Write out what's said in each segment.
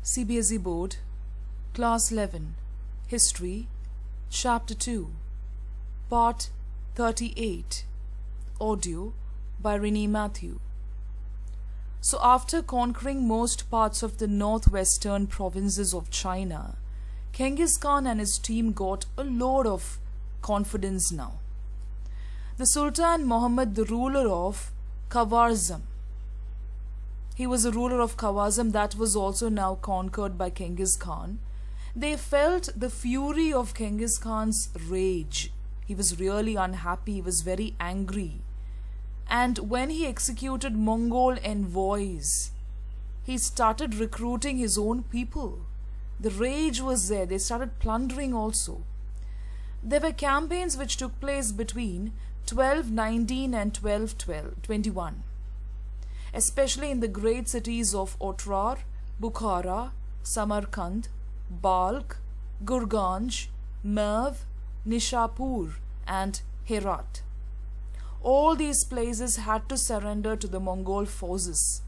CBSE Board, Class 11, History, Chapter 2, Part 38, Audio by Renee Matthew. So after conquering most parts of the northwestern provinces of China, Genghis Khan and his team got a load of confidence now. The Sultan Muhammad, the ruler of Khwarezm, he was a ruler of Khwarezm that was also now conquered by Genghis Khan. They felt the fury of Genghis Khan's rage. He was really unhappy, he was very angry. And when he executed Mongol envoys, he started recruiting his own people. The rage was there. They started plundering also. There were campaigns which took place between 1219 and 1221, especially in the great cities of Otrar, Bukhara, Samarkand, Balkh, Gurganj, Merv, Nishapur and Herat. All these places had to surrender to the Mongol forces.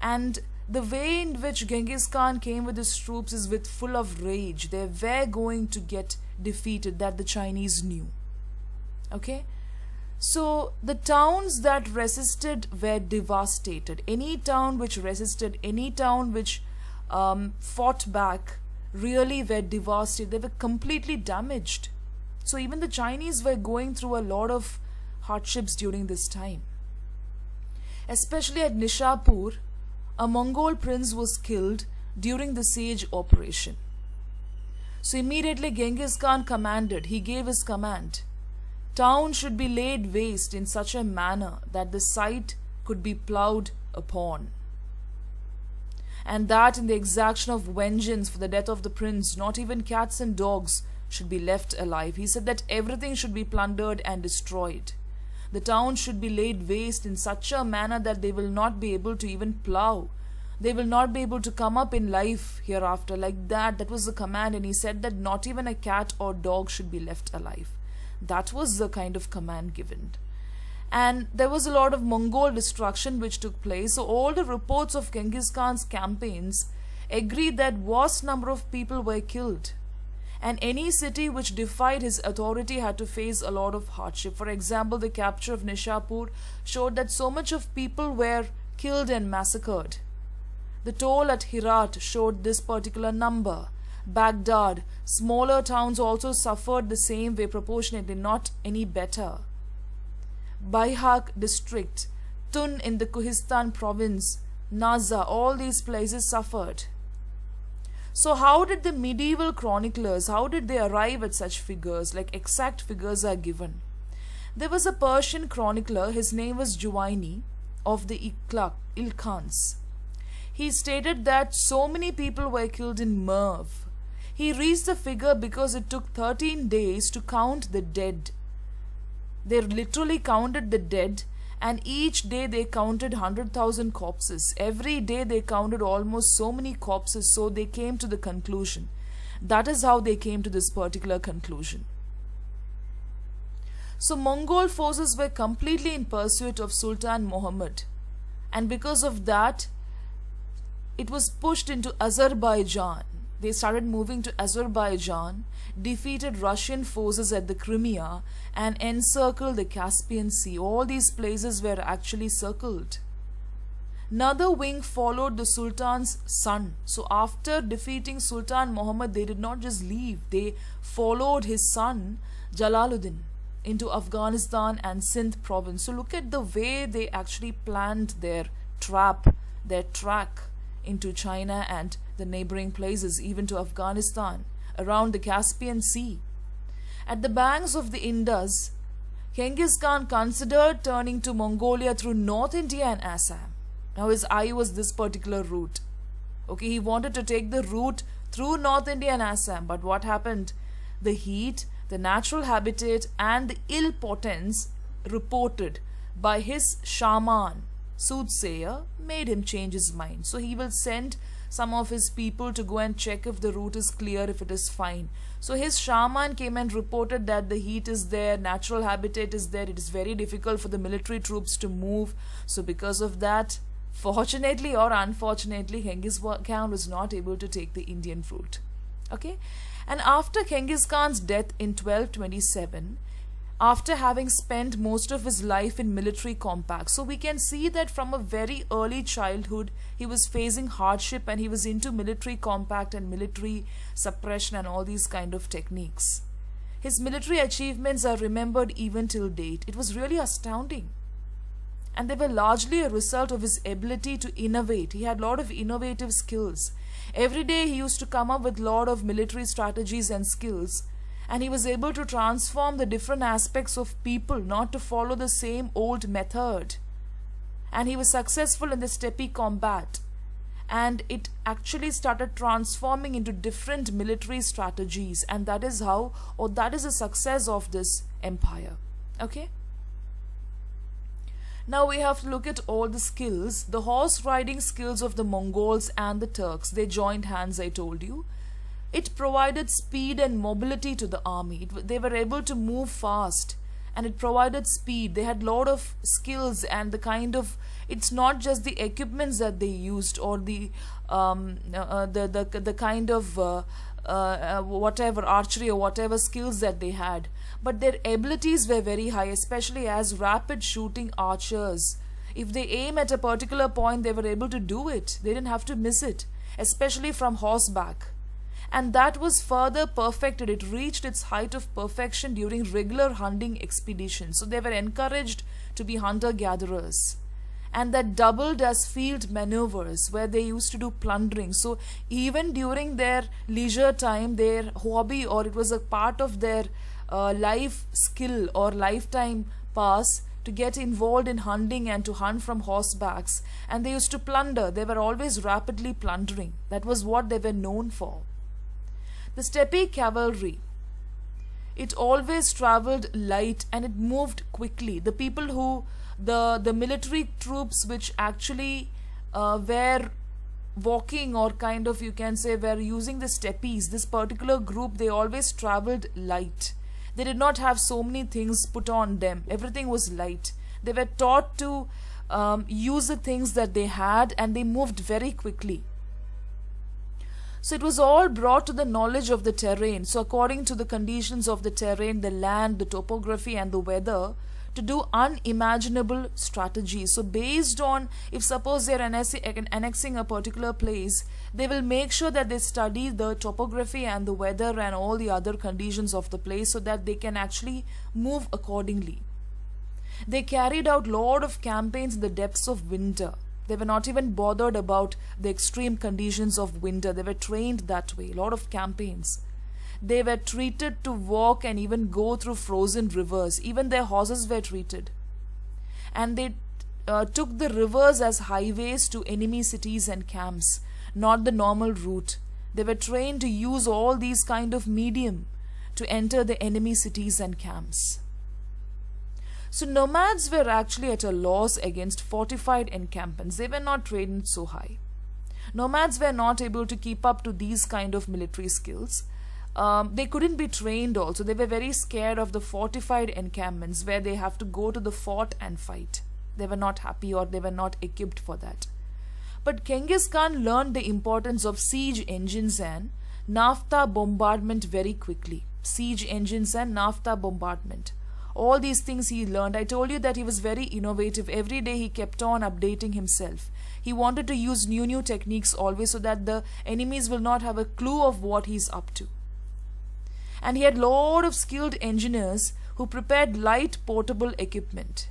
And the way in which Genghis Khan came with his troops is with full of rage. They were going to get defeated, that the Chinese knew. Okay? So the towns that resisted were devastated. Any town which resisted, any town which fought back, really were devastated. They were completely damaged. So even the Chinese were going through a lot of hardships during this time. Especially at Nishapur, a Mongol prince was killed during the siege operation. So immediately Genghis Khan commanded, he gave his command. Town should be laid waste in such a manner that the site could be ploughed upon. And that in the exaction of vengeance for the death of the prince, not even cats and dogs should be left alive. He said that everything should be plundered and destroyed. The town should be laid waste in such a manner that they will not be able to even plough. They will not be able to come up in life hereafter. Like that, that was the command. And he said that not even a cat or dog should be left alive. That was the kind of command given. And there was a lot of Mongol destruction which took place. So all the reports of Genghis Khan's campaigns agreed that vast number of people were killed. And any city which defied his authority had to face a lot of hardship. For example, the capture of Nishapur showed that so much of people were killed and massacred. The toll at Herat showed this particular number. Baghdad, smaller towns also suffered the same way proportionately, not any better. Baihaq district, Tun in the Kohistan province, Naza, all these places suffered. So how did the medieval chroniclers, how did they arrive at such figures? Like exact figures are given. There was a Persian chronicler, his name was Juwaini, of the Ilkhans. He stated that so many people were killed in Merv. He reached the figure because it took 13 days to count the dead. They literally counted the dead, and each day they counted 100,000 corpses. Every day they counted almost so many corpses, so they came to the conclusion. That is how they came to this particular conclusion. So Mongol forces were completely in pursuit of Sultan Muhammad, and because of that, it was pushed into Azerbaijan. They started moving to Azerbaijan, defeated Russian forces at the Crimea, and encircled the Caspian Sea. All these places were actually circled. Another wing followed the Sultan's son. So after defeating Sultan Muhammad, they did not just leave. They followed his son, Jalaluddin, into Afghanistan and Sindh province. So look at the way they actually planned their track into China and the neighboring places, even to Afghanistan, around the Caspian Sea. At the banks of the Indus, Genghis Khan considered turning to Mongolia through North India and Assam. Now his eye was this particular route. Okay, he wanted to take the route through North India and Assam, but what happened? The heat, the natural habitat and the ill portents reported by his shaman, soothsayer, made him change his mind. So he will send some of his people to go and check if the route is clear, if it is fine. So his shaman came and reported that the heat is there, natural habitat is there, it is very difficult for the military troops to move. So because of that, Fortunately or unfortunately, Genghis Khan was not able to take the Indian route. Okay, and after Genghis Khan's death in 1227, after having spent most of his life in military compacts, so we can see that from a very early childhood he was facing hardship and he was into military compact and military suppression and all these kind of techniques. His military achievements are remembered even till date. It was really astounding. And they were largely a result of his ability to innovate. He had a lot of innovative skills. Every day he used to come up with a lot of military strategies and skills, and he was able to transform the different aspects of people, not to follow the same old method. And he was successful in the steppe combat, and it actually started transforming into different military strategies, and that is how, or that is the success of this empire. Okay. Now we have to look at all the skills, the horse riding skills of the Mongols and the Turks. They joined hands, I told you. It provided speed and mobility to the army. They were able to move fast, and it provided speed. They had a lot of skills, and the kind of, it's not just the equipments that they used or the kind of whatever archery or whatever skills that they had, but their abilities were very high, especially as rapid shooting archers. If they aim at a particular point, they were able to do it. They didn't have to miss it, especially from horseback. And that was further perfected. It reached its height of perfection during regular hunting expeditions. So they were encouraged to be hunter-gatherers. And that doubled as field maneuvers, where they used to do plundering. So even during their leisure time, their hobby, or it was a part of their life skill or lifetime pass, to get involved in hunting and to hunt from horsebacks. And they used to plunder. They were always rapidly plundering. That was what they were known for. The steppe cavalry, it always traveled light and it moved quickly. The people who, the military troops which actually were walking, or kind of, you can say, were using the steppes, this particular group, they always traveled light. They did not have so many things put on them. Everything was light. They were taught to use the things that they had, and they moved very quickly. So it was all brought to the knowledge of the terrain. So according to the conditions of the terrain, the land, the topography and the weather, to do unimaginable strategies. So based on, if suppose they are annexing a particular place, they will make sure that they study the topography and the weather and all the other conditions of the place, so that they can actually move accordingly. They carried out lot of campaigns in the depths of winter. They were not even bothered about the extreme conditions of winter. They were trained that way. A lot of campaigns. They were treated to walk and even go through frozen rivers. Even their horses were treated. And they took the rivers as highways to enemy cities and camps, not the normal route. They were trained to use all these kind of medium to enter the enemy cities and camps. So nomads were actually at a loss against fortified encampments. They were not trained so high. Nomads were not able to keep up to these kind of military skills. They couldn't be trained also. They were very scared of the fortified encampments where they have to go to the fort and fight. They were not happy, or they were not equipped for that. But Genghis Khan learned the importance of siege engines and naphtha bombardment very quickly. Siege engines and naphtha bombardment. All these things he learned. I told you that he was very innovative. Every day he kept on updating himself. He wanted to use new techniques always, so that the enemies will not have a clue of what he's up to. And he had a lot of skilled engineers who prepared light portable equipment.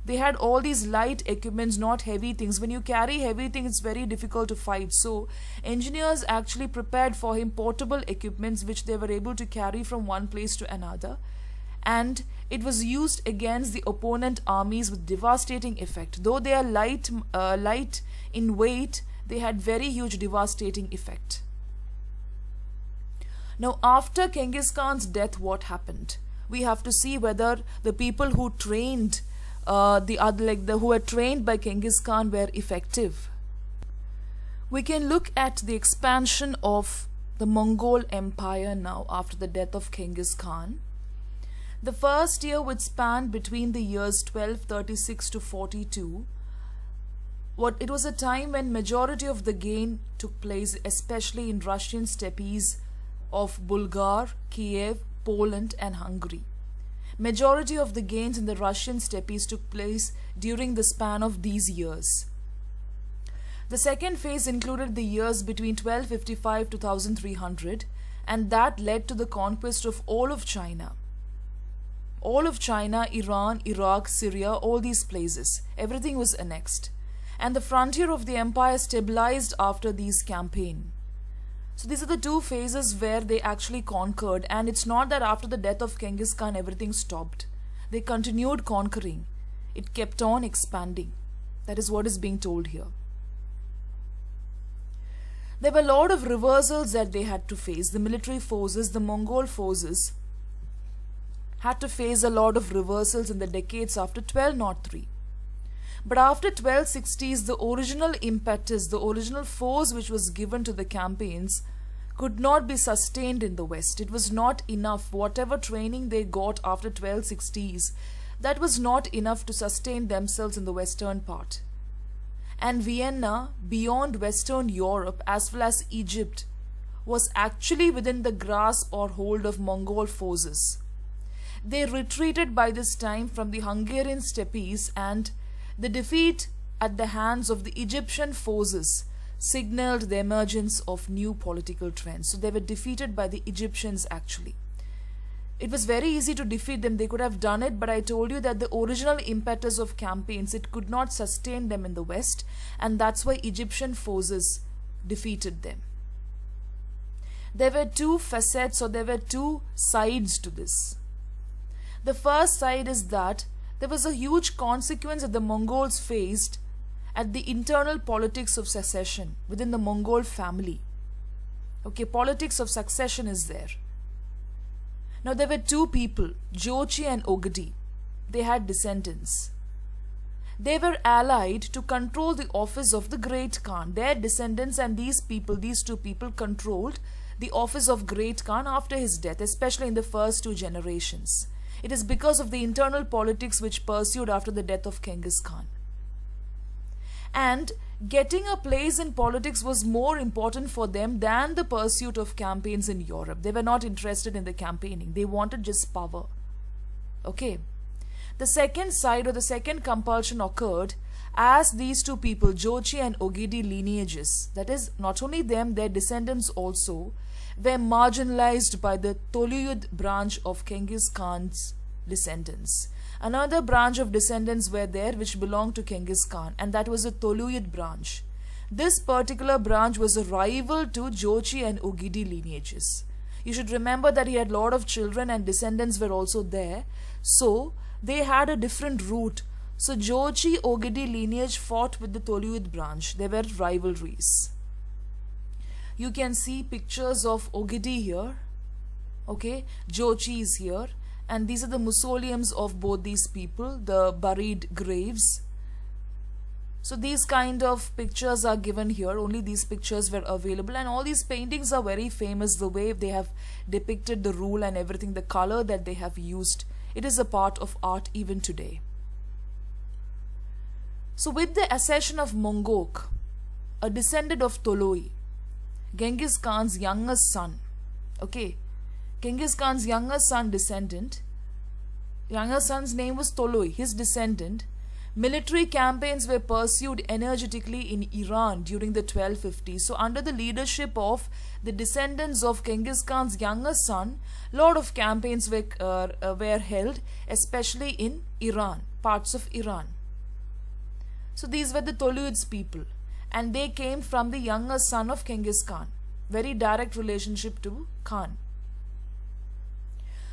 They had all these light equipments, not heavy things. When you carry heavy things, it's very difficult to fight. So engineers actually prepared for him portable equipments which they were able to carry from one place to another. And it was used against the opponent armies with devastating effect. Though they are light in weight, they had very huge devastating effect. Now after Genghis Khan's death, what happened? We have to see whether the people who trained who were trained by Genghis Khan were effective. We can look at the expansion of the Mongol Empire now after the death of Genghis Khan. The first year, which spanned between the years 1236 to 42, It was a time when majority of the gain took place, especially in Russian steppes of Bulgar, Kiev, Poland and Hungary. Majority of the gains in the Russian steppes took place during the span of these years. The second phase included the years between 1255 to 1300, and that led to the conquest of all of China. All of China, Iran, Iraq, Syria, all these places, everything was annexed. And the frontier of the empire stabilized after these campaigns. So these are the two phases where they actually conquered, and it's not that after the death of Genghis Khan everything stopped. They continued conquering. It kept on expanding. That is what is being told here. There were a lot of reversals that they had to face. The military forces, the Mongol forces, had to face a lot of reversals in the decades after 1203. But after 1260s, the original impetus, the original force which was given to the campaigns could not be sustained in the West. It was not enough. Whatever training they got after 1260s, that was not enough to sustain themselves in the western part. And Vienna, beyond Western Europe as well as Egypt, was actually within the grasp or hold of Mongol forces. They retreated by this time from the Hungarian steppes, and the defeat at the hands of the Egyptian forces signaled the emergence of new political trends. So they were defeated by the Egyptians actually. It was very easy to defeat them. They could have done it, but I told you that the original impetus of campaigns, it could not sustain them in the West, and that's why Egyptian forces defeated them. There were two facets, or there were two sides to this. The first side is that there was a huge consequence that the Mongols faced at the internal politics of succession within the Mongol family. Okay, politics of succession is there. Now there were two people, Jochi and Ogedi. They had descendants. They were allied to control the office of the Great Khan. Their descendants and these two people controlled the office of Great Khan after his death, especially in the first two generations. It is because of the internal politics which pursued after the death of Genghis Khan. And getting a place in politics was more important for them than the pursuit of campaigns in Europe. They were not interested in the campaigning. They wanted just power. Okay. The second side, or the second compulsion, occurred as these two people, Jochi and Ogedi lineages, that is, not only them, their descendants also, were marginalized by the Toluyid branch of Genghis Khan's descendants. Another branch of descendants were there which belonged to Genghis Khan, and that was the Toluyid branch. This particular branch was a rival to Jochi and Ogedi lineages. You should remember that he had a lot of children and descendants were also there. So they had a different route. So Jochi Ogedi lineage fought with the Toluyid branch. They were rivalries. You can see pictures of Ogedi here. Okay, Jochi is here. And these are the mausoleums of both these people, the buried graves. So these kind of pictures are given here. Only these pictures were available, and all these paintings are very famous. The way they have depicted the rule and everything, the color that they have used, it is a part of art even today. So with the accession of Mongok, a descendant of Toloi, Genghis Khan's youngest son, okay, Genghis Khan's youngest son's name was Toloi, his descendant. Military campaigns were pursued energetically in Iran during the 1250s. So under the leadership of the descendants of Genghis Khan's youngest son, lot of campaigns were held, especially in Iran, parts of Iran. So these were the Toluids people, and they came from the youngest son of Genghis Khan. Very direct relationship to Khan.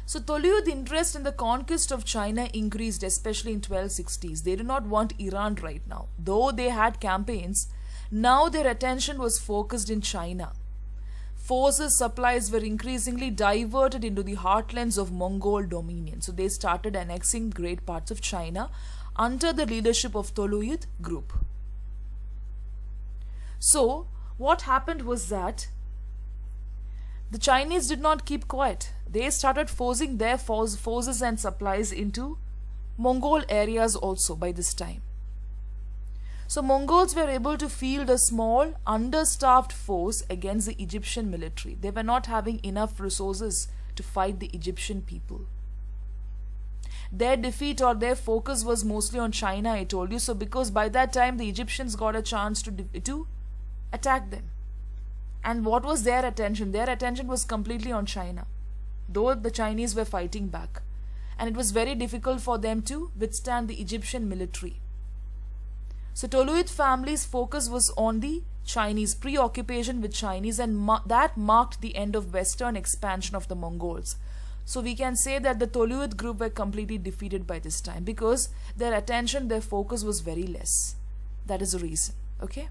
So Toluyid interest in the conquest of China increased, especially in 1260s. They did not want Iran right now. Though they had campaigns, now their attention was focused in China. Forces, supplies were increasingly diverted into the heartlands of Mongol dominion. So they started annexing great parts of China under the leadership of Toluyid group. So what happened was that the Chinese did not keep quiet. They started forcing their forces and supplies into Mongol areas also by this time. So Mongols were able to field a small, understaffed force against the Egyptian military. They were not having enough resources to fight the Egyptian people. Their defeat or their focus was mostly on China, I told you. So because by that time the Egyptians got a chance to attack them. And what was their attention? Their attention was completely on China, though the Chinese were fighting back. And it was very difficult for them to withstand the Egyptian military. So Toluid family's focus was on the Chinese, preoccupation with Chinese, and that marked the end of western expansion of the Mongols. So we can say that the Toluid group were completely defeated by this time because their attention, their focus was very less. That is the reason. Okay.